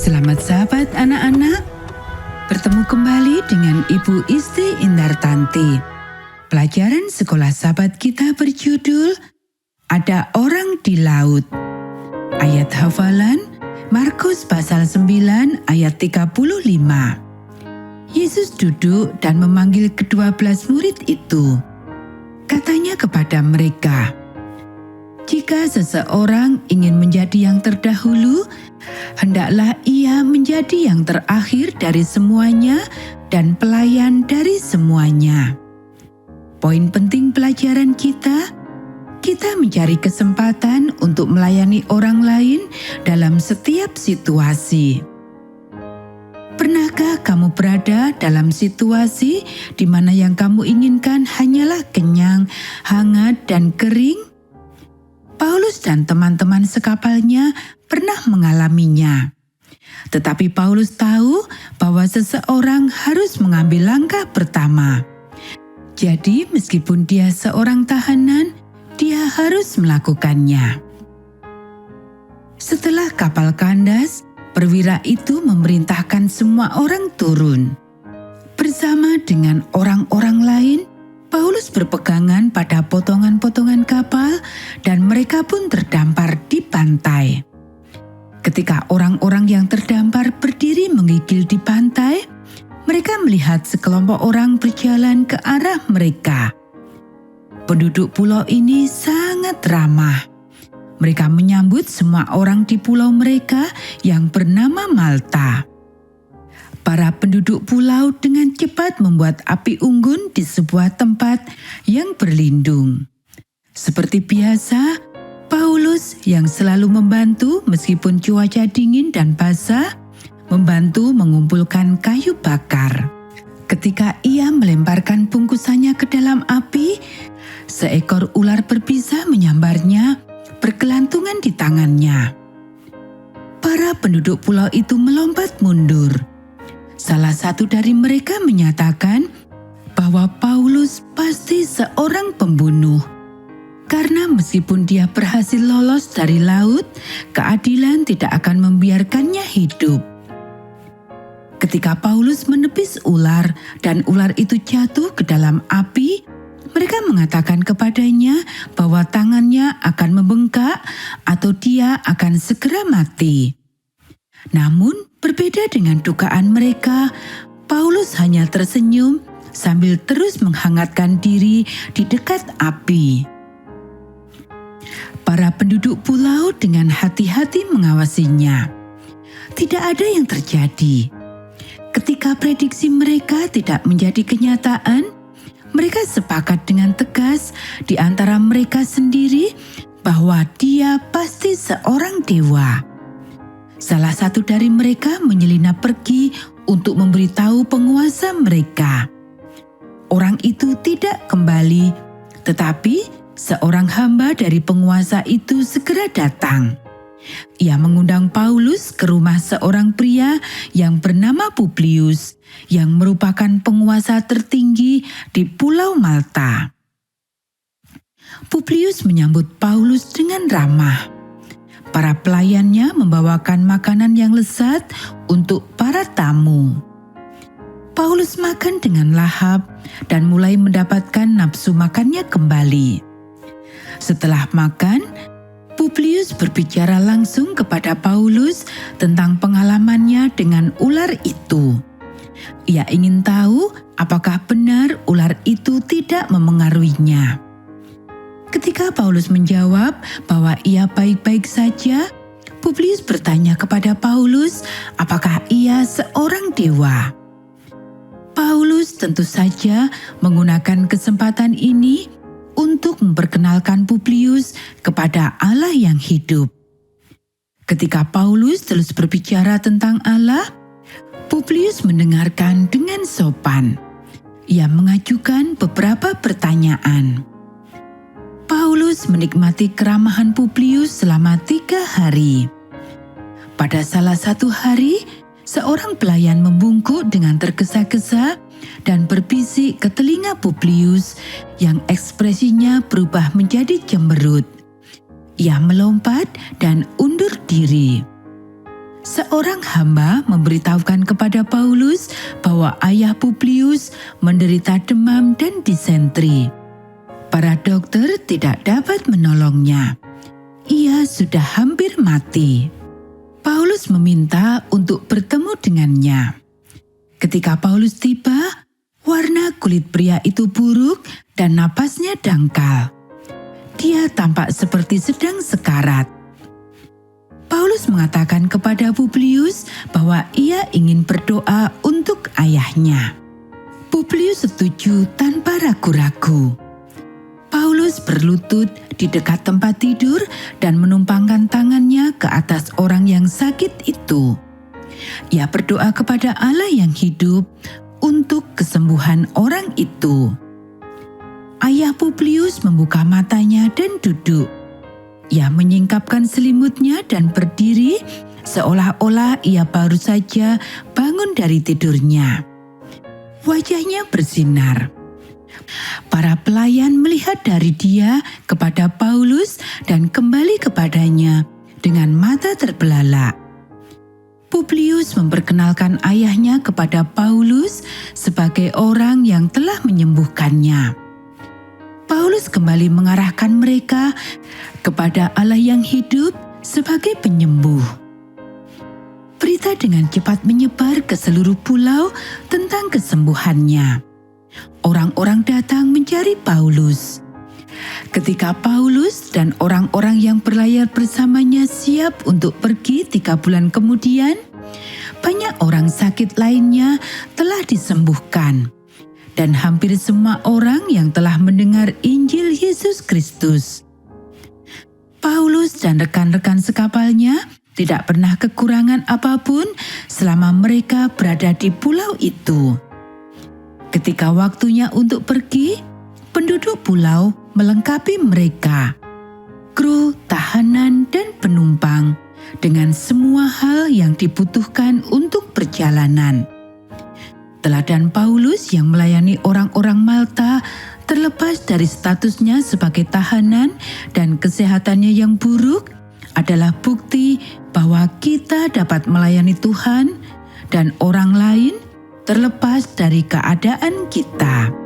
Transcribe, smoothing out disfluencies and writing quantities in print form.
Selamat sahabat anak-anak, bertemu kembali dengan Ibu Isti Indartanti. Pelajaran sekolah sahabat kita berjudul Ada Orang di Laut. Ayat hafalan Markus pasal 9 ayat 35. Yesus duduk dan memanggil ke-12 murid itu. Katanya kepada mereka, "Jika seseorang ingin menjadi yang terdahulu, hendaklah ia menjadi yang terakhir dari semuanya dan pelayan dari semuanya." Poin penting pelajaran kita mencari kesempatan untuk melayani orang lain dalam setiap situasi. Pernahkah kamu berada dalam situasi di mana yang kamu inginkan hanyalah kenyang, hangat, dan kering? Paulus dan teman-teman sekapalnya pernah mengalaminya. Tetapi Paulus tahu bahwa seseorang harus mengambil langkah pertama. Jadi meskipun dia seorang tahanan, dia harus melakukannya. Setelah kapal kandas, perwira itu memerintahkan semua orang turun. Bersama dengan orang-orang lain, Paulus berpegangan pada potongan-potongan kapal dan mereka pun terdampar di pantai. Ketika orang-orang yang terdampar berdiri menggigil di pantai, mereka melihat sekelompok orang berjalan ke arah mereka. Penduduk pulau ini sangat ramah. Mereka menyambut semua orang di pulau mereka yang bernama Malta. Para penduduk pulau dengan cepat membuat api unggun di sebuah tempat yang berlindung. Seperti biasa, Paulus yang selalu membantu meskipun cuaca dingin dan basah, membantu mengumpulkan kayu bakar. Ketika ia melemparkan bungkusannya ke dalam api, seekor ular berbisa menyambarnya, berkelantungan di tangannya. Para penduduk pulau itu melompat mundur. Salah satu dari mereka menyatakan bahwa Paulus pasti seorang pembunuh. Karena meskipun dia berhasil lolos dari laut, keadilan tidak akan membiarkannya hidup. Ketika Paulus menepis ular dan ular itu jatuh ke dalam api, mereka mengatakan kepadanya bahwa tangannya akan membengkak atau dia akan segera mati. Namun, berbeda dengan dugaan mereka, Paulus hanya tersenyum sambil terus menghangatkan diri di dekat api. Para penduduk pulau dengan hati-hati mengawasinya. Tidak ada yang terjadi. Ketika prediksi mereka tidak menjadi kenyataan, mereka sepakat dengan tegas di antara mereka sendiri bahwa dia pasti seorang dewa. Salah satu dari mereka menyelinap pergi untuk memberitahu penguasa mereka. Orang itu tidak kembali, tetapi seorang hamba dari penguasa itu segera datang. Ia mengundang Paulus ke rumah seorang pria yang bernama Publius, yang merupakan penguasa tertinggi di Pulau Malta. Publius menyambut Paulus dengan ramah. Para pelayannya membawakan makanan yang lezat untuk para tamu. Paulus makan dengan lahap dan mulai mendapatkan nafsu makannya kembali. Setelah makan, Publius berbicara langsung kepada Paulus tentang pengalamannya dengan ular itu. Ia ingin tahu apakah benar ular itu tidak memengaruhinya. Ketika Paulus menjawab bahwa ia baik-baik saja, Publius bertanya kepada Paulus apakah ia seorang dewa. Paulus tentu saja menggunakan kesempatan ini untuk memperkenalkan Publius kepada Allah yang hidup. Ketika Paulus terus berbicara tentang Allah, Publius mendengarkan dengan sopan. Ia mengajukan beberapa pertanyaan. Paulus menikmati keramahan Publius selama 3 hari. Pada salah satu hari, seorang pelayan membungkuk dengan tergesa-gesa dan berbisik ke telinga Publius yang ekspresinya berubah menjadi cemberut. Ia melompat dan undur diri. seorang hamba memberitahukan kepada Paulus bahwa ayah Publius menderita demam dan disentri. Para dokter tidak dapat menolongnya. Ia sudah hampir mati. Paulus meminta untuk bertemu dengannya. Ketika Paulus tiba, warna kulit pria itu buruk dan napasnya dangkal. Dia tampak seperti sedang sekarat. Paulus mengatakan kepada Publius bahwa ia ingin berdoa untuk ayahnya. Publius setuju tanpa ragu-ragu. Paulus berlutut di dekat tempat tidur dan menumpangkan tangannya ke atas orang yang sakit itu. Ia berdoa kepada Allah yang hidup untuk kesembuhan orang itu. Ayah Publius membuka matanya dan duduk. Ia menyingkapkan selimutnya dan berdiri seolah-olah ia baru saja bangun dari tidurnya. Wajahnya bersinar. Para pelayan melihat dari dia kepada Paulus dan kembali kepadanya dengan mata terbelalak. Publius memperkenalkan ayahnya kepada Paulus sebagai orang yang telah menyembuhkannya. Paulus kembali mengarahkan mereka kepada Allah yang hidup sebagai penyembuh. Berita dengan cepat menyebar ke seluruh pulau tentang kesembuhannya. Orang-orang datang mencari Paulus. Ketika Paulus dan orang-orang yang berlayar bersamanya siap untuk pergi 3 bulan kemudian, banyak orang sakit lainnya telah disembuhkan. Dan hampir semua orang yang telah mendengar Injil Yesus Kristus. Paulus dan rekan-rekan sekapalnya tidak pernah kekurangan apapun selama mereka berada di pulau itu. Ketika waktunya untuk pergi, penduduk pulau melengkapi mereka, kru, tahanan, dan penumpang dengan semua hal yang dibutuhkan untuk perjalanan. Teladan Paulus yang melayani orang-orang Malta terlepas dari statusnya sebagai tahanan dan kesehatannya yang buruk adalah bukti bahwa kita dapat melayani Tuhan dan orang lain terlepas dari keadaan kita.